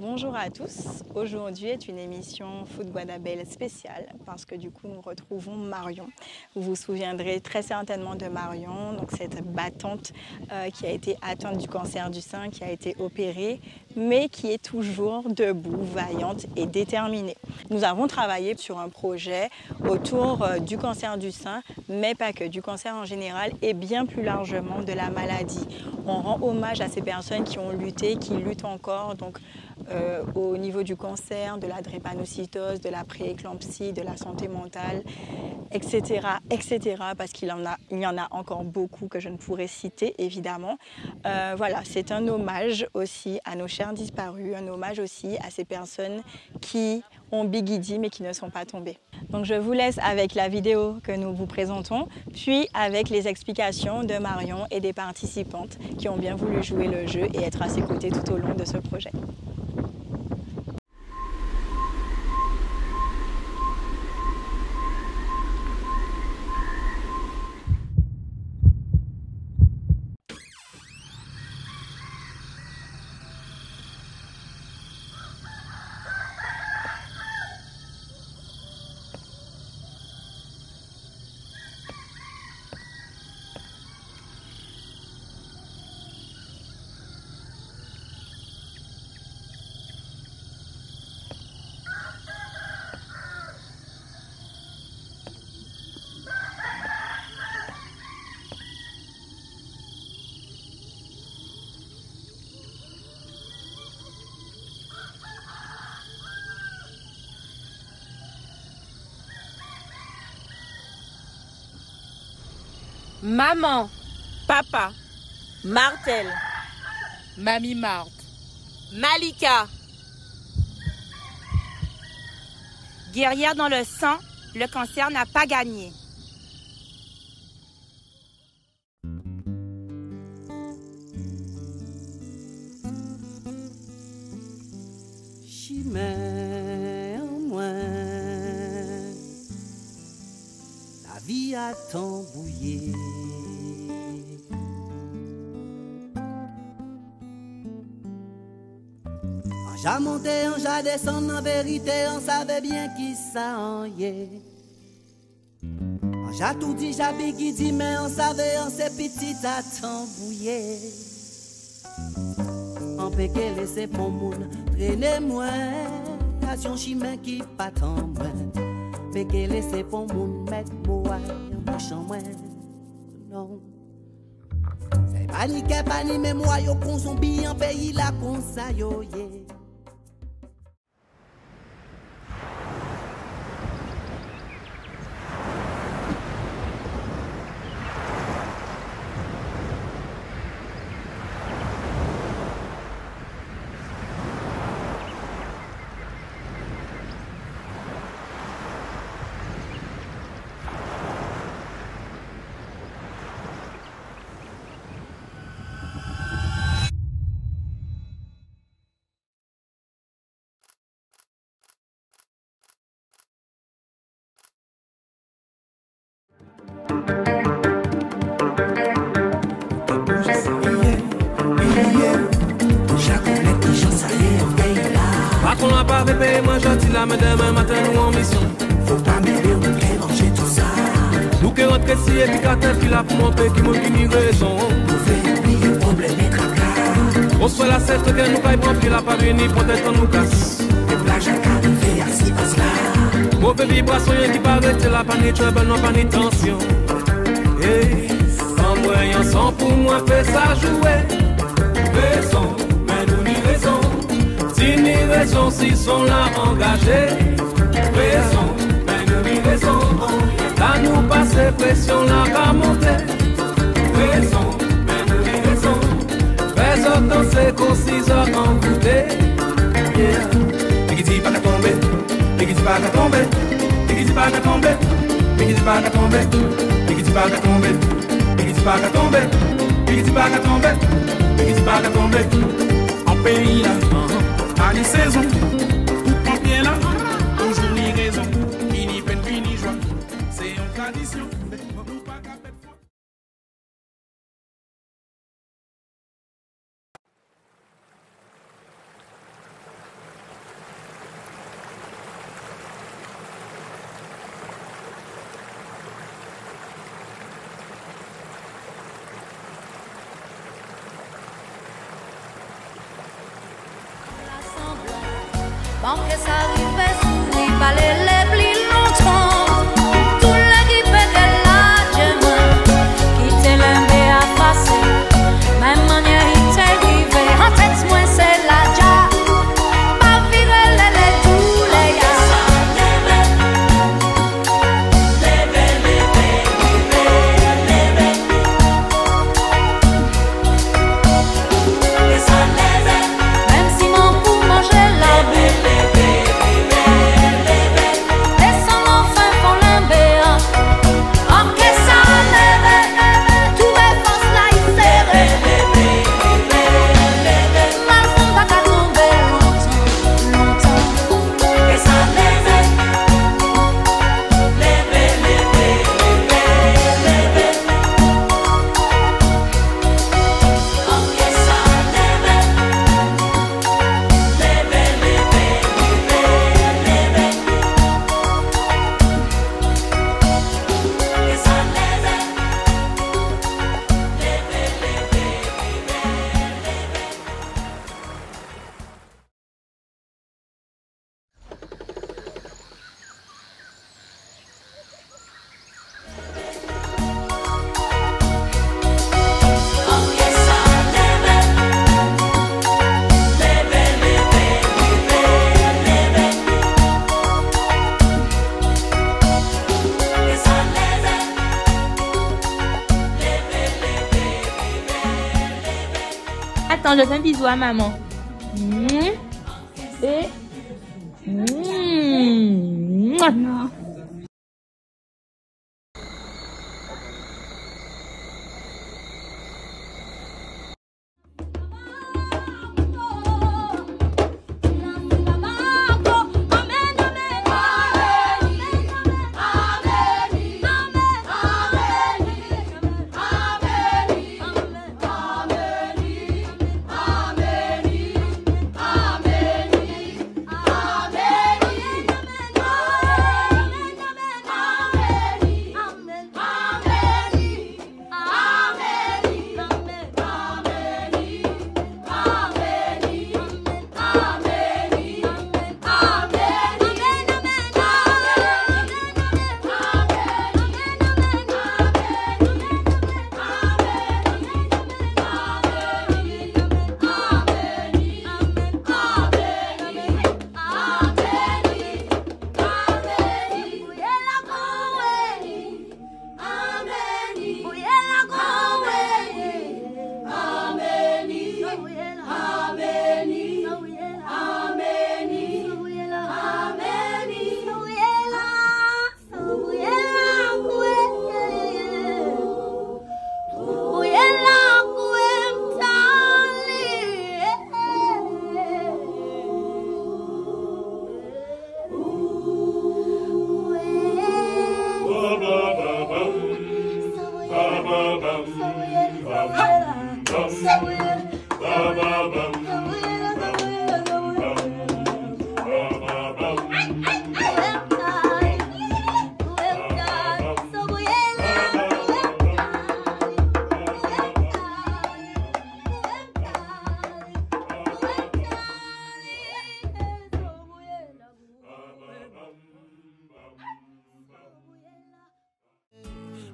Bonjour à tous, aujourd'hui est une émission Foot Guadabel spéciale parce que du coup nous retrouvons Marion. Vous vous souviendrez très certainement de Marion, donc cette battante qui a été atteinte du cancer du sein, qui a été opérée, mais qui est toujours debout, vaillante et déterminée. Nous avons travaillé sur un projet autour du cancer du sein, mais pas que, du cancer en général et bien plus largement de la maladie. On rend hommage à ces personnes qui ont lutté, qui luttent encore, donc au niveau du cancer, de la drépanocytose, de la prééclampsie, de la santé mentale, etc., parce qu'il y en a encore beaucoup que je ne pourrais citer, évidemment. Voilà, c'est un hommage aussi à nos chers disparus, un hommage aussi à ces personnes qui ont biguidi mais qui ne sont pas tombées. Donc je vous laisse avec la vidéo que nous vous présentons, puis avec les explications de Marion et des participantes qui ont bien voulu jouer le jeu et être à ses côtés tout au long de ce projet. Maman, Papa, Martel, Mamie Marthe, Malika. Guerrière dans le sang, le cancer n'a pas gagné. Chimère en moi, la vie a tant bouillé. J'ai monté, j'ai descendu, en vérité, on savait bien qui ça en y est. J'ai tout dit, j'ai biguidi, mais on savait, on s'est petit à tambouiller. On peut que laisser pour moun, traîner moi, à son chemin qui pas tant moins. Mais que laisser pour moun, mettre moi, en bouchant moi, non. C'est panique, panique, mais moi, yo, con zombie, en pays, la con ça, yo, yeah. Qu'on n'a pas payé, moi j'attends la demain matin nous en mission. Faut pas mêler, on peut manger tout ça. Nous qui rentrons ici et puis qu'à tête qui l'a pour montrer qui m'a fini raison. Nous faisons oublier le problème et caca. On soit la cette que nous caille prendre, qu'il a pas venu, peut-être on nous casse. Les plages à arriver à si passe là. Mauvais vibration, y'a qui paraît, c'est la panique, trouble, non pas ni tension. Hey, sans moyen, sans pour moi, fait ça jouer. Raison, mais nous ni raison. Si ni raison, si sont là engagés. Raison, mais nous ni raison. Là nous passer pression, là qu'à monter. Raison, mais nous ni raison. Fais-en danser qu'aux 6 heures en goûter. Yeah. Bigidi pas qu'à tomber, bigidi pas qu'à tomber, bigidi pas qu'à tomber, bigidi pas qu'à tomber, bigidi pas qu'à tomber, bigidi pas qu'à tomber, bigidi pas qu'à tomber, bigidi pas qu'à tomber. En pays là, à les saisons, tout en bien là, toujours ni raison, ni peine puis ni joie, c'est une tradition. Nous pas qu'à perdre foi. Bon que ça arrive sous les palais les plus longtemps. Tout le qui fait que là, je me quitte l'aimé à passer. Même manière, il t'est arrivé. En tête, moi, c'est la ja. Pas virer les tous les gars. Même si mon pour manger la boue. Attends, je fais un bisou à maman. Et... Non.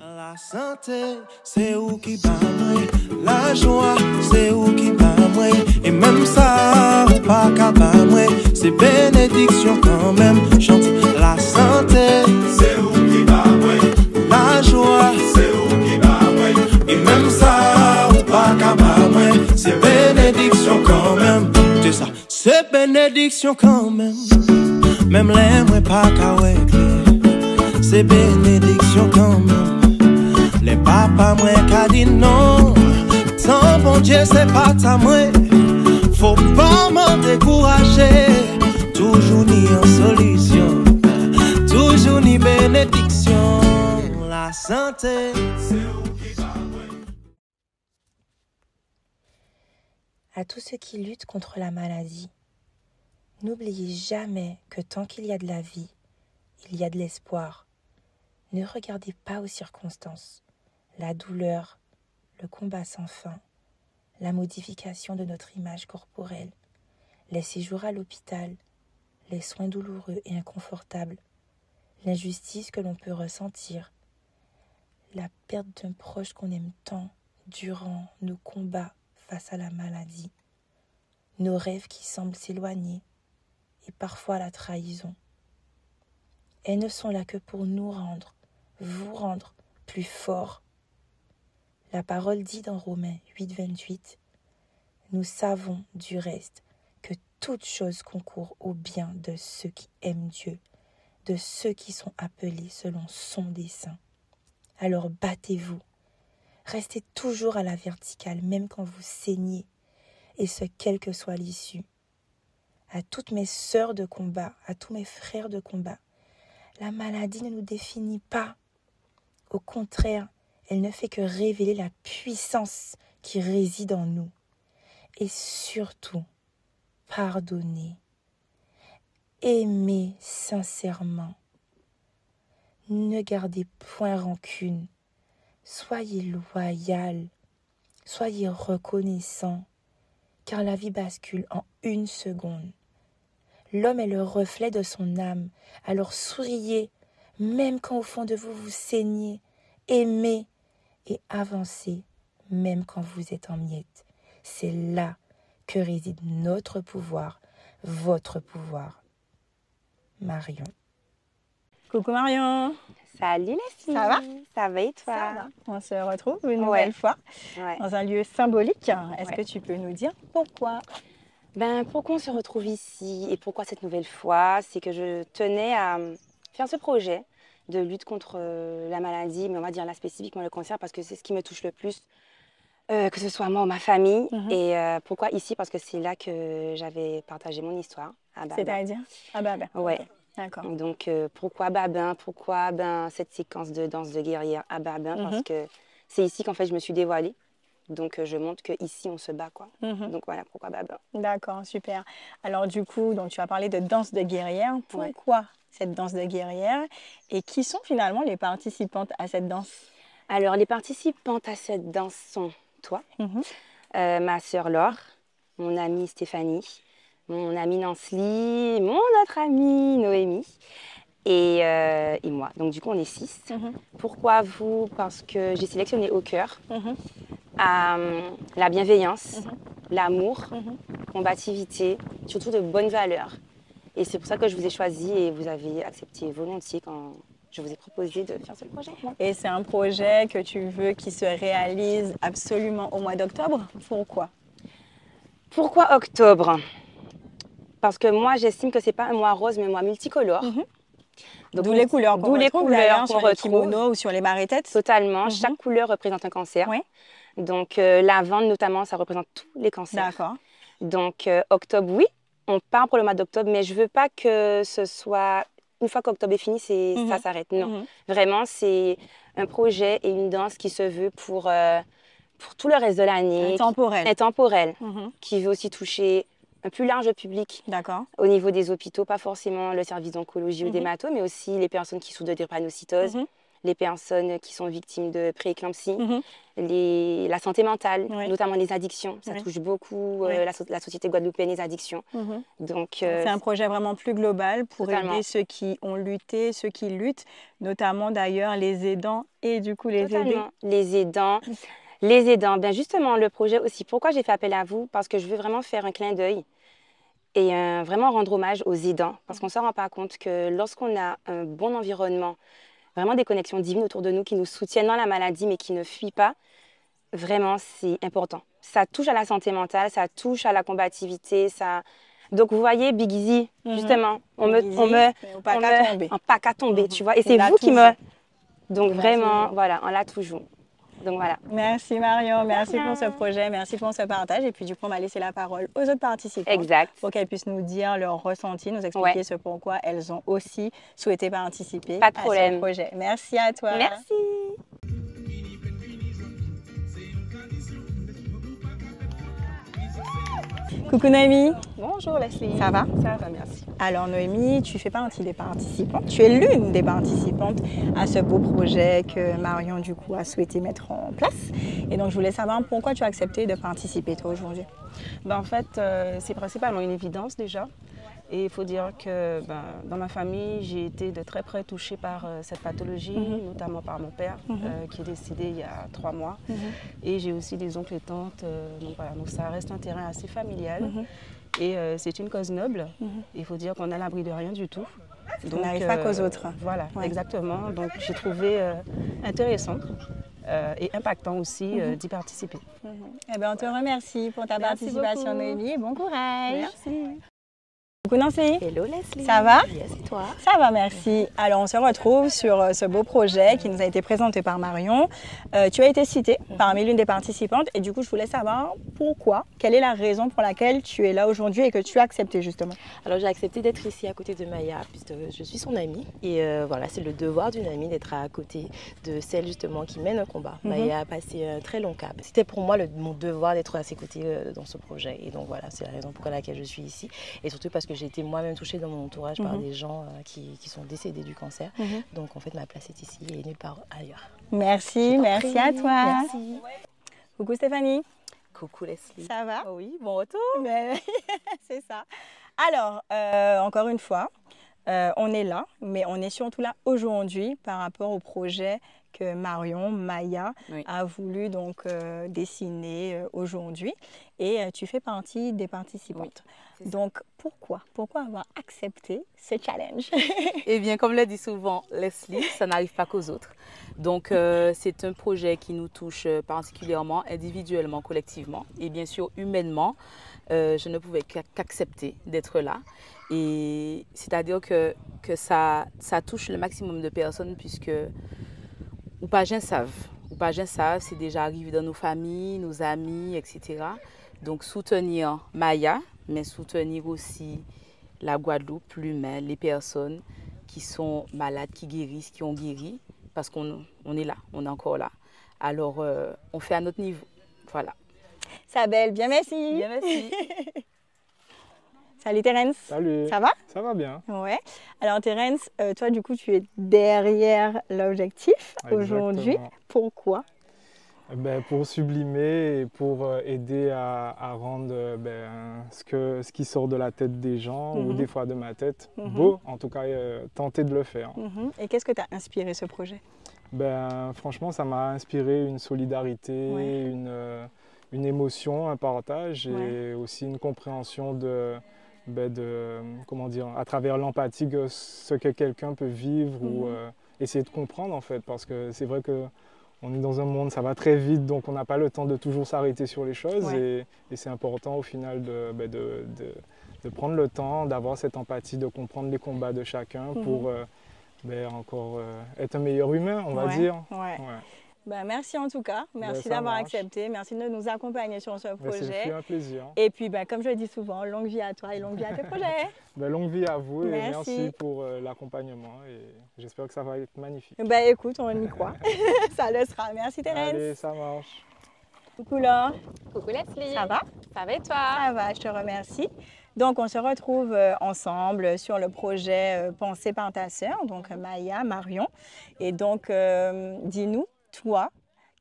La santé, c'est où qui bat moi. La joie, c'est où qui bat moi. Et même ça, ou pas qu'à bat moi. C'est bénédiction quand même. Chante la santé, c'est où qui bat moi. La joie, c'est où qui bat moi. Et même ça, ou pas qu'à bat moi. C'est bénédiction quand même. C'est ça, c'est bénédiction quand même. Même les moi pas qu'à ouais. C'est bénédiction quand même. Les papas moi qu'a dit non. Tant bon Dieu c'est pas ta moi. Faut pas m'en décourager. Toujours ni en solution. Toujours ni bénédiction. La santé. À tous ceux qui luttent contre la maladie, n'oubliez jamais que tant qu'il y a de la vie, il y a de l'espoir. Ne regardez pas aux circonstances, la douleur, le combat sans fin, la modification de notre image corporelle, les séjours à l'hôpital, les soins douloureux et inconfortables, l'injustice que l'on peut ressentir, la perte d'un proche qu'on aime tant durant nos combats face à la maladie, nos rêves qui semblent s'éloigner et parfois la trahison. Elles ne sont là que pour nous rendre, vous rendre plus forts. La parole dit dans Romains 8,28 « Nous savons du reste que toute chose concourt au bien de ceux qui aiment Dieu, de ceux qui sont appelés selon son dessein. Alors battez-vous, restez toujours à la verticale, même quand vous saignez, et ce, quelle que soit l'issue. À toutes mes sœurs de combat, à tous mes frères de combat, la maladie ne nous définit pas. Au contraire, elle ne fait que révéler la puissance qui réside en nous. Et surtout, pardonnez, aimez sincèrement. Ne gardez point rancune. Soyez loyal, soyez reconnaissant, car la vie bascule en 1 seconde. L'homme est le reflet de son âme, alors souriez, même quand au fond de vous vous saignez, aimez et avancez, même quand vous êtes en miettes. C'est là que réside notre pouvoir, votre pouvoir. Marion. Coucou Marion. Salut Leslie. Ça va? Ça va et toi? Ça va. On se retrouve une nouvelle fois dans un lieu symbolique. Est-ce que tu peux nous dire pourquoi? Pourquoi on se retrouve ici et pourquoi cette nouvelle fois? C'est que je tenais à faire ce projet de lutte contre la maladie, mais on va dire là spécifiquement le cancer parce que c'est ce qui me touche le plus, que ce soit moi ou ma famille. Et pourquoi ici? Parce que c'est là que j'avais partagé mon histoire à Babin. C'est-à-dire à Babin? Ouais. Okay. D'accord. Donc pourquoi Babin? Pourquoi cette séquence de danse de guerrière à Babin? Parce que c'est ici qu'en fait je me suis dévoilée. Donc je montre qu'ici on se bat quoi. Donc voilà pourquoi Babin. D'accord, super. Alors du coup, donc, tu as parlé de danse de guerrière. Pourquoi cette danse de guerrière? Et qui sont finalement les participantes à cette danse? Alors les participantes à cette danse sont toi, ma sœur Laure, mon amie Stéphanie, mon amie Nancy, mon autre amie Noémie et moi. Donc du coup on est 6. Pourquoi vous? Parce que j'ai sélectionné au cœur la bienveillance, l'amour, combativité, surtout de bonnes valeurs. Et c'est pour ça que je vous ai choisi et vous avez accepté volontiers quand je vous ai proposé de faire ce projet. Et c'est un projet que tu veux qui se réalise absolument au mois d'octobre. Pourquoi? Pourquoi octobre? Parce que moi, j'estime que ce n'est pas un mois rose, mais un mois multicolore. D'où les couleurs qu'on retrouve sur les kimonos ou sur les barrettes. Totalement. Chaque couleur représente un cancer. Donc, lavande, notamment, ça représente tous les cancers. D'accord. Donc, octobre, oui, on part pour le mois d'octobre, mais je ne veux pas que ce soit... Une fois qu'octobre est fini, ça s'arrête. Non. Vraiment, c'est un projet et une danse qui se veut pour tout le reste de l'année. Intemporel. Qui veut aussi toucher un plus large public. D'accord. Au niveau des hôpitaux, pas forcément le service d'oncologie ou d'hémato, mais aussi les personnes qui souffrent de drépanocytose, les personnes qui sont victimes de prééclampsie, la santé mentale, notamment les addictions. Ça touche beaucoup la société guadeloupéenne, les addictions. Donc, c'est un projet vraiment plus global pour aider ceux qui ont lutté, ceux qui luttent, notamment d'ailleurs les aidants et du coup les aidés. Les aidants. Les aidants, bien justement, le projet aussi. Pourquoi j'ai fait appel à vous? Parce que je veux vraiment faire un clin d'œil et vraiment rendre hommage aux aidants. Parce qu'on ne se rend pas compte que lorsqu'on a un bon environnement, vraiment des connexions divines autour de nous qui nous soutiennent dans la maladie mais qui ne fuient pas, vraiment c'est important. Ça touche à la santé mentale, ça touche à la combativité. Donc vous voyez, Big Easy, justement, on me pas qu'à tomber, tu vois. Et c'est vous qui me... Donc vraiment, voilà, on l'a toujours. Donc voilà. Merci Marion, merci pour ce projet, merci pour ce partage. Et puis du coup, on va laisser la parole aux autres participants. Exact. Pour qu'elles puissent nous dire leur ressenti, nous expliquer ce pourquoi elles ont aussi souhaité participer à ce projet. Merci à toi. Merci. Coucou Noémie. Bonjour Leslie. Ça va? Ça va, merci. Alors Noémie, tu fais partie des participantes. Tu es l'une des participantes à ce beau projet que Marion du coup a souhaité mettre en place. Et donc je voulais savoir pourquoi tu as accepté de participer toi aujourd'hui. En fait, c'est principalement une évidence déjà. Et il faut dire que dans ma famille, j'ai été de très près touchée par cette pathologie, notamment par mon père qui est décédé il y a 3 mois. Et j'ai aussi des oncles et tantes, donc voilà, donc ça reste un terrain assez familial. Et c'est une cause noble. Il faut dire qu'on n'a l'abri de rien du tout. Donc, on n'arrive pas qu'aux autres. Voilà, exactement. Donc j'ai trouvé intéressant et impactant aussi d'y participer. Eh bien, on te remercie pour ta participation, Noémie, et bon courage. Merci. Coucou Nancy. Hello Leslie. Ça va? Yes, et toi? Ça va, merci. Alors on se retrouve sur ce beau projet qui nous a été présenté par Marion. Tu as été citée parmi l'une des participantes et du coup je voulais savoir pourquoi, quelle est la raison pour laquelle tu es là aujourd'hui et que tu as accepté justement. Alors j'ai accepté d'être ici à côté de Maya puisque je suis son amie et voilà, c'est le devoir d'une amie d'être à côté de celle justement qui mène un combat. Maya a passé un très long cap. C'était pour moi mon devoir d'être à ses côtés dans ce projet et donc voilà, c'est la raison pour laquelle je suis ici et surtout parce que j'ai été moi-même touchée dans mon entourage par des gens qui sont décédés du cancer. Donc en fait ma place est ici et nulle part ailleurs. Merci, merci à toi. Merci. Coucou Stéphanie. Coucou Leslie. Ça va? Oui, bon retour. C'est ça. Alors, encore une fois, on est là, mais on est surtout là aujourd'hui par rapport au projet que Maya a voulu donc dessiner aujourd'hui et tu fais partie des participantes. Donc pourquoi avoir accepté ce challenge? Eh bien, comme l'a dit souvent Leslie, ça n'arrive pas qu'aux autres. Donc c'est un projet qui nous touche particulièrement, individuellement, collectivement et bien sûr humainement. Je ne pouvais qu'accepter d'être là. Et c'est-à-dire que ça touche le maximum de personnes puisque ou pas gens savent, c'est déjà arrivé dans nos familles, nos amis, etc. Donc soutenir Maya, mais soutenir aussi la Guadeloupe, l'humain, les personnes qui sont malades, qui guérissent, qui ont guéri, parce qu'on est là, on est encore là. Alors on fait à notre niveau, voilà. Sabelle, bien merci. Bien merci. Salut Terence. Salut. Ça va? Ça va bien. Ouais. Alors Terence, toi du coup tu es derrière l'objectif aujourd'hui. Pourquoi? Pour sublimer et pour aider à rendre ce qui sort de la tête des gens ou des fois de ma tête beau, en tout cas tenter de le faire. Et qu'est-ce que t'a inspiré ce projet? Franchement ça m'a inspiré une solidarité, une émotion, un partage et aussi une compréhension comment dire, à travers l'empathie, ce que quelqu'un peut vivre ou essayer de comprendre en fait, parce que c'est vrai qu'on est dans un monde, ça va très vite, donc on n'a pas le temps de toujours s'arrêter sur les choses et c'est important au final de prendre le temps, d'avoir cette empathie, de comprendre les combats de chacun pour encore être un meilleur humain, on va dire. Merci en tout cas, merci d'avoir accepté, merci de nous accompagner sur ce projet. C'est un plaisir. Et puis comme je le dis souvent, longue vie à toi et longue vie à tes projets. Longue vie à vous et merci pour l'accompagnement et j'espère que ça va être magnifique. Écoute, on y croit, ça le sera. Merci Thérèse. Allez, ça marche. Coucou Laure. Coucou Leslie. Ça va? Ça va et toi? Ça va, je te remercie. Donc, on se retrouve ensemble sur le projet Pensé par ta sœur, donc Maya, Marion. Et donc, dis-nous, toi,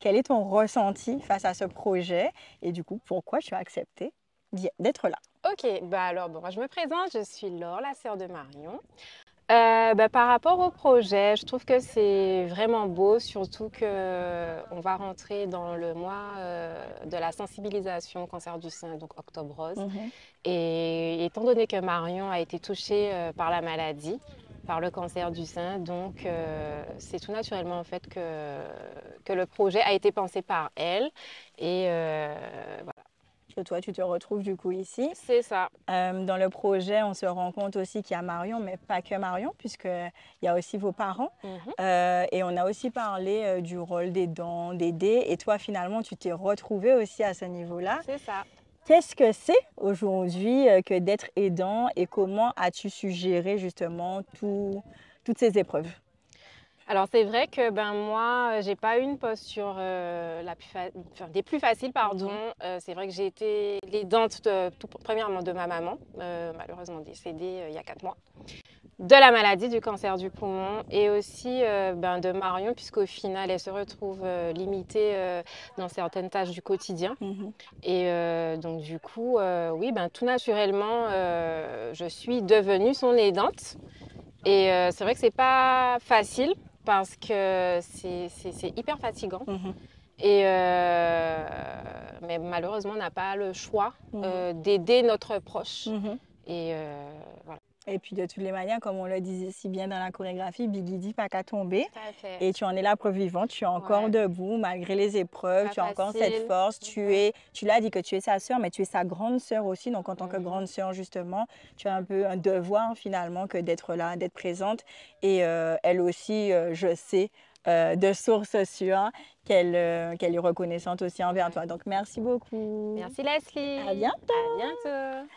quel est ton ressenti face à ce projet et du coup, pourquoi tu as accepté d'être là? Ok, alors, moi je me présente, je suis Laure, la sœur de Marion. Par rapport au projet, je trouve que c'est vraiment beau, surtout qu'on va rentrer dans le mois de la sensibilisation au cancer du sein, donc Octobre Rose. Et étant donné que Marion a été touchée par la maladie, par le cancer du sein, donc c'est tout naturellement en fait que le projet a été pensé par elle. Et voilà. Que toi, tu te retrouves du coup ici. C'est ça. Dans le projet, on se rend compte aussi qu'il y a Marion, mais pas que Marion, puisqu'il y a aussi vos parents. Et on a aussi parlé du rôle d'aidant, d'aider. Et toi, finalement, tu t'es retrouvée aussi à ce niveau-là. C'est ça. Qu'est-ce que c'est aujourd'hui que d'être aidant et comment as-tu su gérer justement toutes ces épreuves? Alors c'est vrai que moi, j'ai pas eu une posture des plus faciles, pardon. C'est vrai que j'ai été l'aidante premièrement de ma maman, malheureusement décédée il y a 4 mois. de la maladie du cancer du poumon et aussi de Marion, puisqu'au final, elle se retrouve limitée dans certaines tâches du quotidien. Et donc, du coup, oui, tout naturellement, je suis devenue son aidante. Et c'est vrai que c'est pas facile parce que c'est hyper fatigant. Et mais malheureusement, on n'a pas le choix d'aider notre proche. Et voilà. Et puis de toutes les manières, comme on le disait si bien dans la chorégraphie, Biggie dit pas qu'à tomber. Et tu en es la preuve vivante, tu es encore debout malgré les épreuves, tu as encore cette force. Tu l'as dit que tu es sa sœur, mais tu es sa grande sœur aussi. Donc en tant que grande sœur, justement, tu as un peu un devoir finalement que d'être là, d'être présente. Et elle aussi, je sais, de source sûre qu'elle est reconnaissante aussi envers toi. Donc merci beaucoup. Merci Leslie. À bientôt. À bientôt.